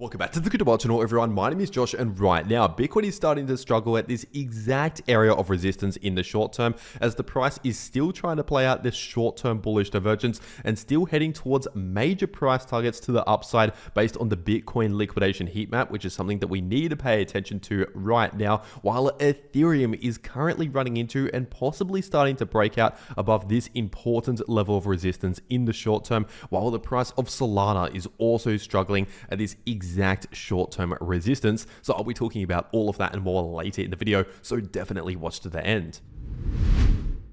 Welcome back to the cryptowrld channel, everyone. My name is Josh, and right now Bitcoin is starting to struggle at this exact area of resistance in the short term, as the price is still trying to play out this short-term bullish divergence and still heading towards major price targets to the upside based on the Bitcoin liquidation heat map, which is something that we need to pay attention to right now, while Ethereum is currently running into and possibly starting to break out above this important level of resistance in the short term, while the price of Solana is also struggling at this exact short-term resistance. So I'll be talking about all of that and more later in the video, so definitely watch to the end.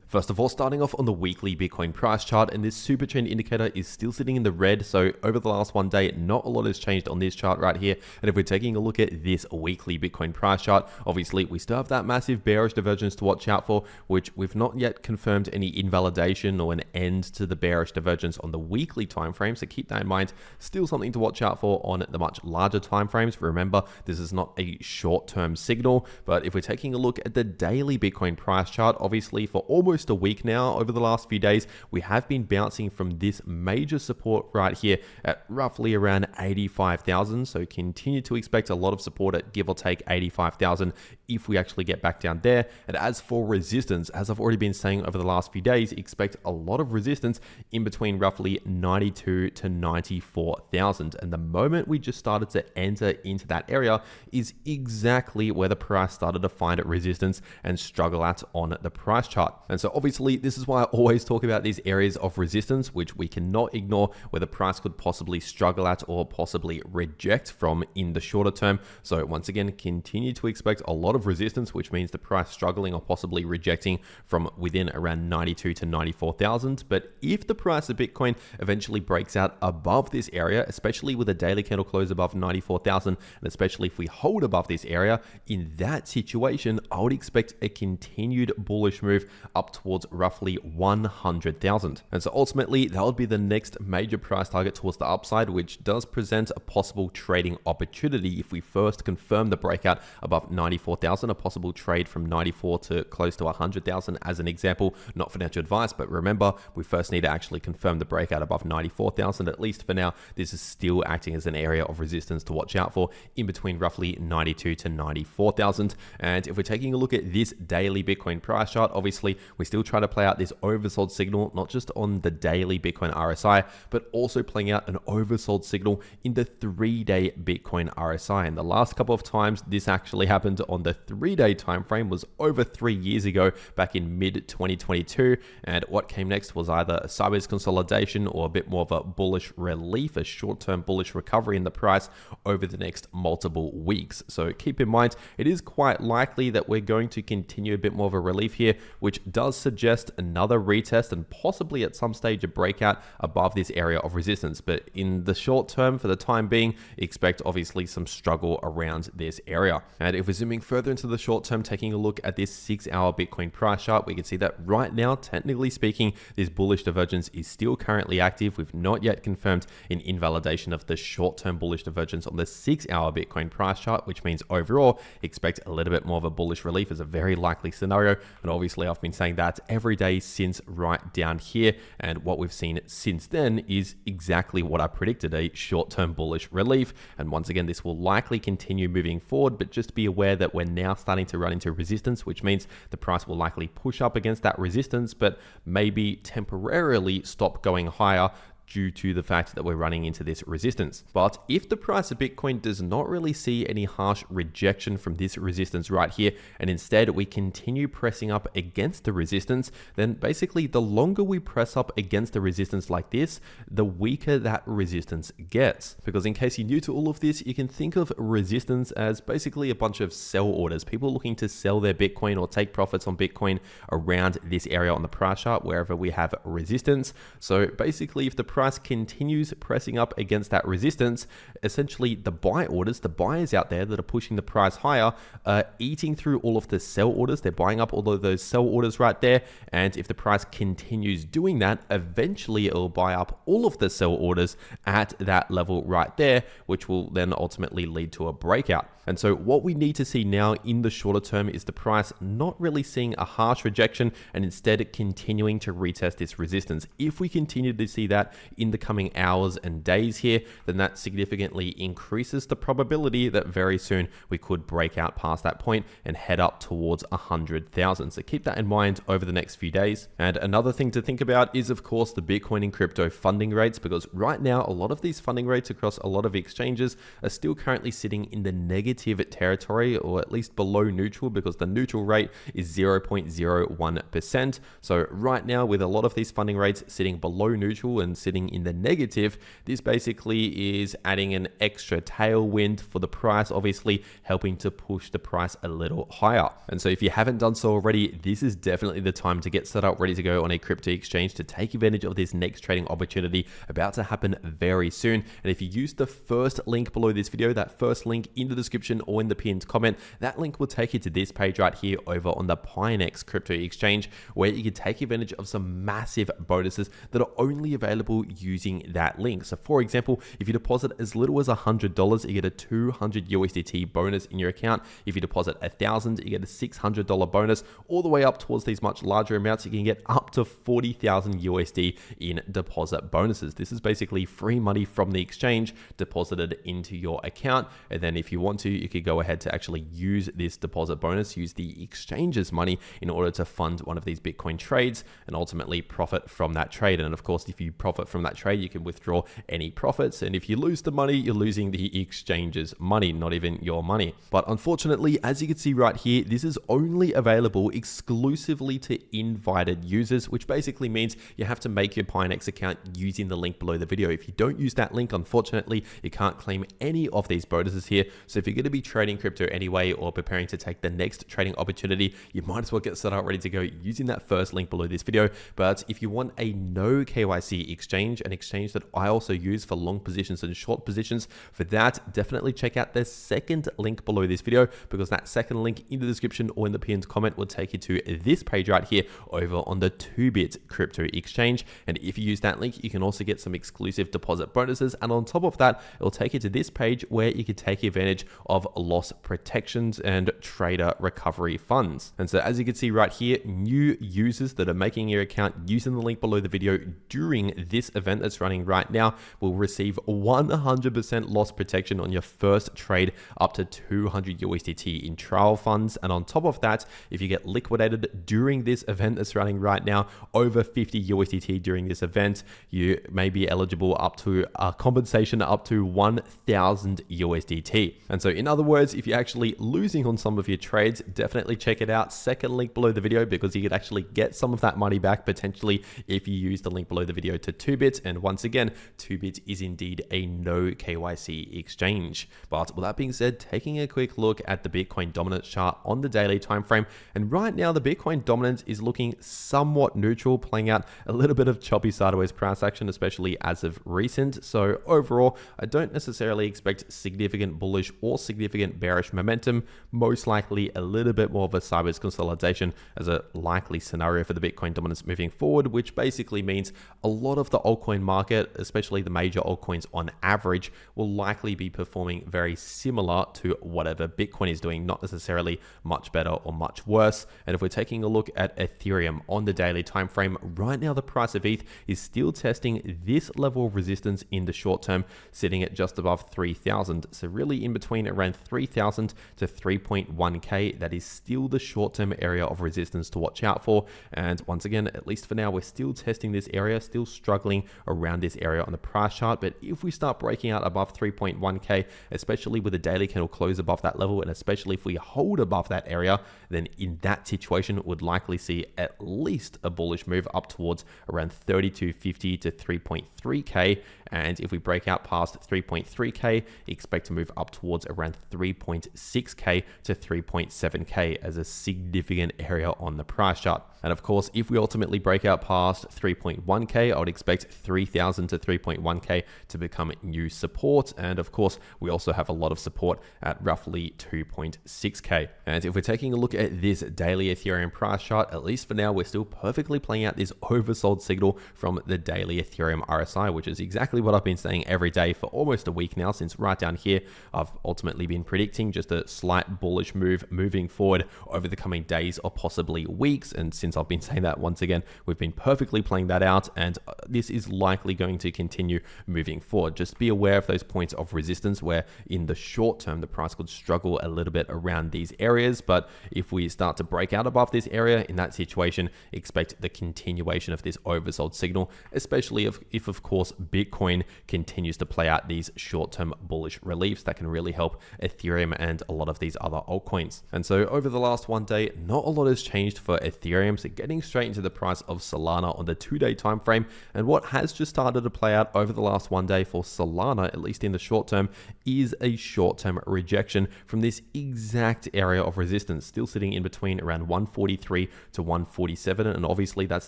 First of all, starting off on the weekly Bitcoin price chart, and this super trend indicator is still sitting in the red. So over the last one day, not a lot has changed on this chart right here. And if we're taking a look at this weekly Bitcoin price chart, obviously we still have that massive bearish divergence to watch out for, which we've not yet confirmed any invalidation or an end to the bearish divergence on the weekly time frame. So keep that in mind. Still something to watch out for on the much larger time frames. Remember, this is not a short-term signal, but if we're taking a look at the daily Bitcoin price chart, obviously for almost a week now, over the last few days, we have been bouncing from this major support right here at roughly around 85,000. So continue to expect a lot of support at give or take 85,000 if we actually get back down there. And as for resistance, as I've already been saying over the last few days, expect a lot of resistance in between roughly 92 to 94,000. And the moment we just started to enter into that area is exactly where the price started to find resistance and struggle at on the price chart. And so obviously, this is why I always talk about these areas of resistance, which we cannot ignore, where the price could possibly struggle at or possibly reject from in the shorter term. So once again, continue to expect a lot of resistance, which means the price struggling or possibly rejecting from within around 92 to 94,000. But if the price of Bitcoin eventually breaks out above this area, especially with a daily candle close above 94,000, and especially if we hold above this area, in that situation, I would expect a continued bullish move up towards roughly 100,000. And so ultimately, that would be the next major price target towards the upside, which does present a possible trading opportunity if we first confirm the breakout above 94,000, a possible trade from 94 to close to 100,000 as an example. Not financial advice, but remember, we first need to actually confirm the breakout above 94,000. At least for now, this is still acting as an area of resistance to watch out for in between roughly 92 to 94,000. And if we're taking a look at this daily Bitcoin price chart, obviously we still try to play out this oversold signal, not just on the daily Bitcoin RSI, but also playing out an oversold signal in the 3-day Bitcoin RSI. And the last couple of times this actually happened on the 3-day time frame was over 3 years ago, back in mid 2022. And what came next was either a sideways consolidation or a bit more of a bullish relief, a short-term bullish recovery in the price over the next multiple weeks. So keep in mind, it is quite likely that we're going to continue a bit more of a relief here, which does suggest another retest and possibly at some stage a breakout above this area of resistance. But in the short term, for the time being, expect obviously some struggle around this area. And if we're zooming further into the short term, taking a look at this 6-hour Bitcoin price chart, we can see that right now, technically speaking, this bullish divergence is still currently active. We've not yet confirmed an invalidation of the short-term bullish divergence on the 6-hour Bitcoin price chart, which means overall expect a little bit more of a bullish relief as a very likely scenario. And obviously I've been saying that every day since right down here, and what we've seen since then is exactly what I predicted, a short-term bullish relief. And once again, this will likely continue moving forward, but just be aware that we're now starting to run into resistance, which means the price will likely push up against that resistance, but maybe temporarily stop going higher due to the fact that we're running into this resistance. But if the price of Bitcoin does not really see any harsh rejection from this resistance right here, and instead we continue pressing up against the resistance, then basically the longer we press up against the resistance like this, the weaker that resistance gets. Because in case you're new to all of this, you can think of resistance as basically a bunch of sell orders, people looking to sell their Bitcoin or take profits on Bitcoin around this area on the price chart, wherever we have resistance. So basically, if the price continues pressing up against that resistance, essentially the buy orders, the buyers out there that are pushing the price higher, are eating through all of the sell orders. They're buying up all of those sell orders right there. And if the price continues doing that, eventually it will buy up all of the sell orders at that level right there, which will then ultimately lead to a breakout. And so what we need to see now in the shorter term is the price not really seeing a harsh rejection and instead continuing to retest this resistance. If we continue to see that in the coming hours and days here, then that significantly increases the probability that very soon we could break out past that point and head up towards 100,000. So keep that in mind over the next few days. And another thing to think about is, of course, the Bitcoin and crypto funding rates, because right now a lot of these funding rates across a lot of exchanges are still currently sitting in the negative territory, or at least below neutral, because the neutral rate is 0.01%. So right now, with a lot of these funding rates sitting below neutral and sitting in the negative, this basically is adding an extra tailwind for the price, obviously helping to push the price a little higher. And so if you haven't done so already, this is definitely the time to get set up ready to go on a crypto exchange to take advantage of this next trading opportunity about to happen very soon. And if you use the first link below this video, that first link in the description or in the pinned comment, that link will take you to this page right here over on the Pinex crypto exchange, where you can take advantage of some massive bonuses that are only available using that link. So for example, if you deposit as little as $100, you get a 200 USDT bonus in your account. If you deposit 1,000, you get a $600 bonus. All the way up towards these much larger amounts, you can get up to 40,000 USD in deposit bonuses. This is basically free money from the exchange deposited into your account. And then if you want to, you could go ahead to actually use this deposit bonus, use the exchange's money in order to fund one of these Bitcoin trades and ultimately profit from that trade. And of course, if you profit from that trade, you can withdraw any profits. And if you lose the money, you're losing the exchange's money, not even your money. But unfortunately, as you can see right here, this is only available exclusively to invited users, which basically means you have to make your Pinex account using the link below the video. If you don't use that link, unfortunately, you can't claim any of these bonuses here. So if you're going to be trading crypto anyway, or preparing to take the next trading opportunity, you might as well get set up ready to go using that first link below this video. But if you want a no KYC exchange, an exchange that I also use for long positions and short positions, for that, definitely check out the second link below this video, because that second link in the description or in the pinned comment will take you to this page right here over on the 2bit crypto exchange. And if you use that link, you can also get some exclusive deposit bonuses. And on top of that, it will take you to this page where you can take advantage of loss protections and trader recovery funds. And so as you can see right here, new users that are making your account using the link below the video during this event that's running right now will receive 100% loss protection on your first trade up to 200 USDT in trial funds. And on top of that, if you get liquidated during this event that's running right now, over 50 USDT during this event, you may be eligible up to a compensation up to 1,000 USDT. And so in other words, if you're actually losing on some of your trades, definitely check it out. Second link below the video, because you could actually get some of that money back potentially if you use the link below the video to 2bit. And once again, 2bit is indeed a no KYC exchange. But with that being said, taking a quick look at the Bitcoin dominance chart on the daily time frame, and right now the Bitcoin dominance is looking somewhat neutral, playing out a little bit of choppy sideways price action, especially as of recent. So overall, I don't necessarily expect significant bullish or significant bearish momentum. Most likely a little bit more of a sideways consolidation as a likely scenario for the Bitcoin dominance moving forward, which basically means a lot of the altcoin market, especially the major altcoins on average, will likely be performing very similar to whatever Bitcoin is doing, not necessarily much better or much worse. And if we're taking a look at Ethereum on the daily time frame, right now the price of ETH is still testing this level of resistance in the short term, sitting at just above 3,000. So really in between around 3,000 to 3.1k, that is still the short-term area of resistance to watch out for. And once again, at least for now, we're still testing this area, still struggling around this area on the price chart. But if we start breaking out above 3.1k, especially with a daily candle close above that level, and especially if we hold above that area, then in that situation would likely see at least a bullish move up towards around 3250 to 3.3k. And if we break out past 3.3k, expect to move up towards around 3.6k to 3.7k as a significant area on the price chart. And of course, if we ultimately break out past 3.1k, I would expect 3,000 to 3.1k to become new support. And of course, we also have a lot of support at roughly 2.6k. And if we're taking a look at this daily Ethereum price chart, at least for now, we're still perfectly playing out this oversold signal from the daily Ethereum RSI, which is exactly what I've been saying every day for almost a week now, since right down here, I've ultimately been predicting just a slight bullish move moving forward over the coming days or possibly weeks. And since I've been saying that, once again, we've been perfectly playing that out. And this is likely going to continue moving forward. Just be aware of those points of resistance where in the short term the price could struggle a little bit around these areas, but if we start to break out above this area, in that situation expect the continuation of this oversold signal, especially if of course Bitcoin continues to play out these short-term bullish reliefs that can really help Ethereum and a lot of these other altcoins. And so over the last one day, not a lot has changed for Ethereum. So getting straight into the price of Solana on the 2-day time frame, and what has just started to play out over the last one day for Solana, at least in the short term, is a short-term rejection from this exact area of resistance, still sitting in between around 143 to 147. And obviously that's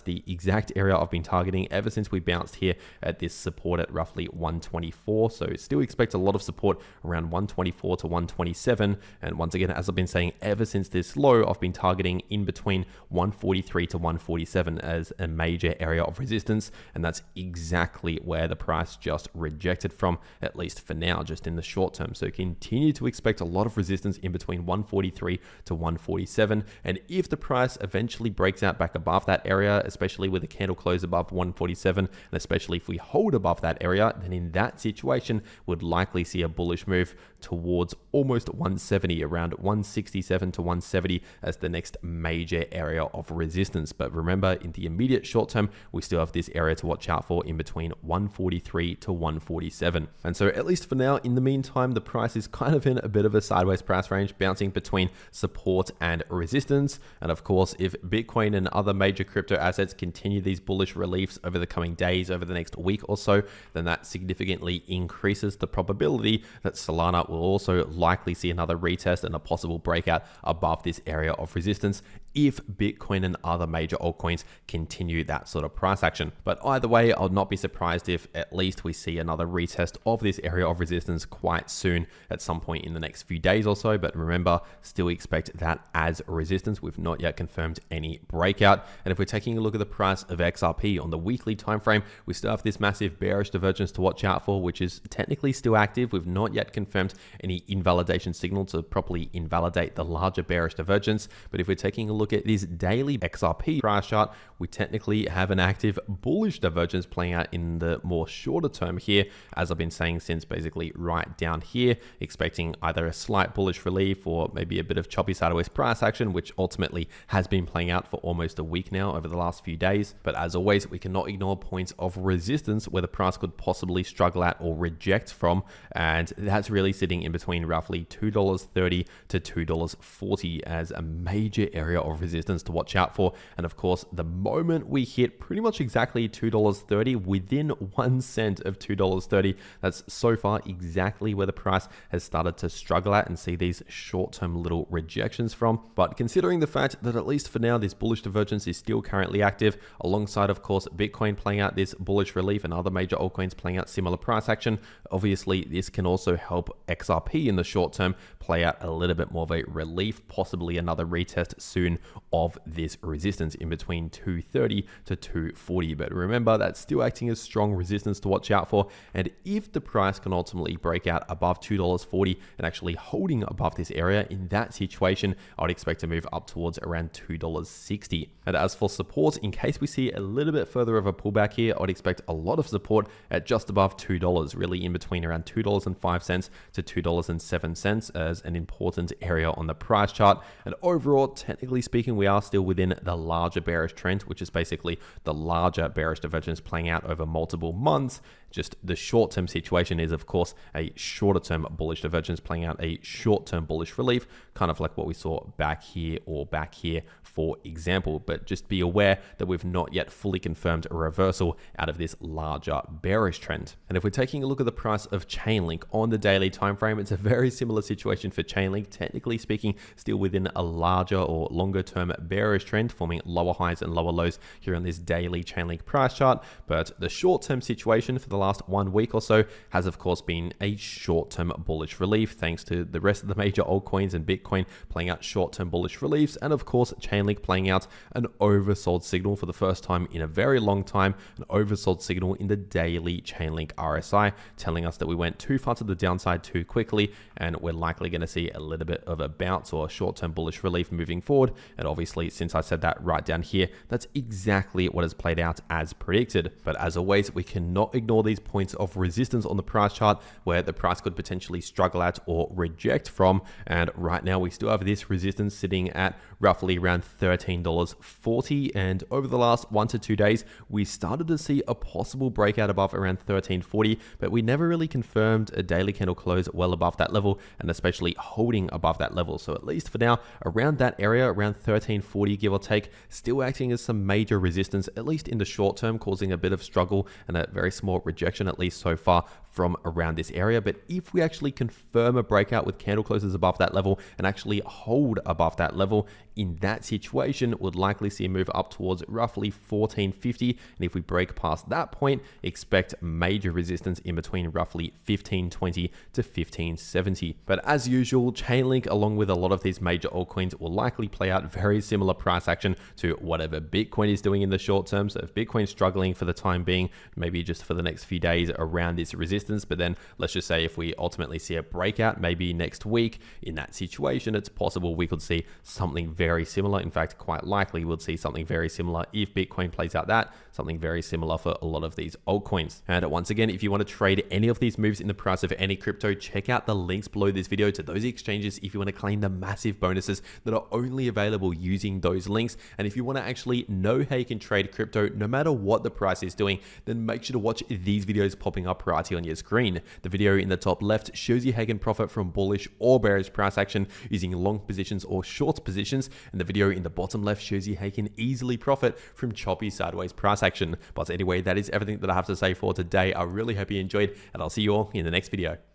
the exact area I've been targeting ever since we bounced here at this support at roughly 124. So still expect a lot of support around 124 to 127. And once again, as I've been saying, ever since this low, I've been targeting in between 143 to 147 as a major area of resistance. And that's exactly where the price just rejected from, at least for now, just in the short term. So continue to expect a lot of resistance in between 143 to 147. And if the price eventually breaks out back above that area, especially with a candle close above 147, and especially if we hold above that area, then in that situation, would likely see a bullish move towards almost 170, around 167 to 170 as the next major area of resistance. But remember, in the immediate short term, we still have this area to watch out for in between 143 to 147. And so at least for now, in the meantime, the price is kind of in a bit of a sideways price range, bouncing between support and resistance. And of course, if Bitcoin and other major crypto assets continue these bullish reliefs over the coming days, over the next week or so, then that significantly increases the probability that Solana will also likely see another retest and a possible breakout above this area of resistance if Bitcoin and other major altcoins continue that sort of price action. But either way, I'll not be surprised if at least we see another retest of this area of resistance quite soon at some point in the next few days or so. But remember, still expect that as resistance. We've not yet confirmed any breakout. And if we're taking a look at the price of XRP on the weekly time frame, we still have this massive bearish divergence to watch out for, which is technically still active. We've not yet confirmed any invalidation signal to properly invalidate the larger bearish divergence. But if we're taking a look at this daily XRP price chart, we technically have an active bullish divergence playing out in the more shorter term here, as I've been saying since basically right down here, expecting either a slight bullish relief or maybe a bit of choppy sideways price action, which ultimately has been playing out for almost a week now over the last few days. But as always, we cannot ignore points of resistance where the price could possibly struggle at or reject from, and that's really sitting in between roughly $2.30 to $2.40 as a major area of resistance to watch out for. And of course, the moment we hit pretty much exactly $2.30, within 1 cent of $2.30, that's so far exactly where the price has started to struggle at and see these short-term little rejections from. But considering the fact that at least for now this bullish divergence is still currently active, alongside of course Bitcoin playing out this bullish relief and other major altcoins playing out similar price action, obviously this can also help XRP in the short term play out a little bit more of a relief, possibly another retest soon of this resistance in between 230 to 240. But remember, that's still acting as strong resistance to watch out for. And if the price can ultimately break out above $2.40 and actually holding above this area, in that situation, I would expect to move up towards around $2.60. And as for support, in case we see a little bit further of a pullback here, I would expect a lot of support at just above $2, really in between around $2.05 to $2.07 as an important area on the price chart. And overall, technically speaking, we are still within the larger bearish trend, which is basically the larger bearish divergence playing out over multiple months. Just the short-term situation is, of course, a shorter-term bullish divergence playing out a short-term bullish relief, kind of like what we saw back here or back here, for example. But just be aware that we've not yet fully confirmed a reversal out of this larger bearish trend. And if we're taking a look at the price of Chainlink on the daily time frame, it's a very similar situation for Chainlink. Technically speaking, still within a larger or longer-term bearish trend, forming lower highs and lower lows here on this daily Chainlink price chart. But the short-term situation for the last 1 week or so has of course been a short-term bullish relief, thanks to the rest of the major altcoins and Bitcoin playing out short-term bullish reliefs, and of course Chainlink playing out an oversold signal for the first time in a very long time, an oversold signal in the daily Chainlink RSI, telling us that we went too far to the downside too quickly, and we're likely going to see a little bit of a bounce or a short-term bullish relief moving forward. And obviously, since I said that right down here, that's exactly what has played out as predicted. But as always, we cannot ignore these points of resistance on the price chart where the price could potentially struggle at or reject from. And right now we still have this resistance sitting at roughly around $13.40. And over the last 1 to 2 days, we started to see a possible breakout above around $13.40, but we never really confirmed a daily candle close well above that level, and especially holding above that level. So at least for now, around that area, around $13.40, give or take, still acting as some major resistance, at least in the short term, causing a bit of struggle and a very small rejection, at least so far, from around this area. But if we actually confirm a breakout with candle closes above that level and actually hold above that level, in that situation, would likely see a move up towards roughly $14.50. And if we break past that point, expect major resistance in between roughly $15.20 to $15.70. But as usual, Chainlink, along with a lot of these major altcoins, will likely play out very similar price action to whatever Bitcoin is doing in the short term. So if Bitcoin's struggling for the time being, maybe just for the next few days around this resistance, but then let's just say if we ultimately see a breakout, maybe next week, in that situation, it's possible we could see something very similar. In fact, quite likely we'll see something very similar if Bitcoin plays out that, something very similar for a lot of these altcoins. And once again, if you want to trade any of these moves in the price of any crypto, check out the links below this video to those exchanges if you want to claim the massive bonuses that are only available using those links. And if you want to actually know how you can trade crypto no matter what the price is doing, then make sure to watch these videos popping up right here on your screen. The video in the top left shows you how you can profit from bullish or bearish price action using long positions or short positions, and the video in the bottom left shows you how you can easily profit from choppy sideways price action. But anyway, that is everything that I have to say for today. I really hope you enjoyed, and I'll see you all in the next video.